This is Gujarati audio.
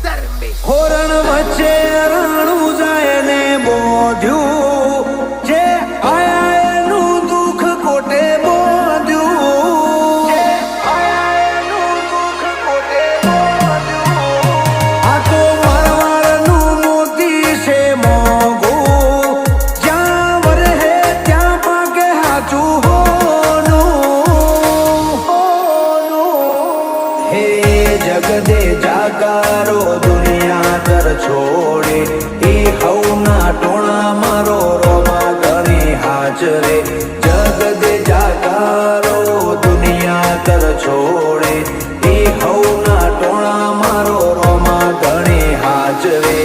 હોરણ વચ્ચે રાણું જાય ને બોધ્યું જે આયા એનું દુઃખ કોટે બોધ્યું આ તો મારવાડનું મોતી છે મોંઘું જ્યાં વરહે ત્યાં પાકે હાચું હોનું હે જગદે જાકારો છોડે એ હવના ટોણા મારો રોમા ગણે હાજરે જગદે જાકારો દુનિયા કર છોડે એ હવના ટોણા મારો રોમા ગણે હાજરે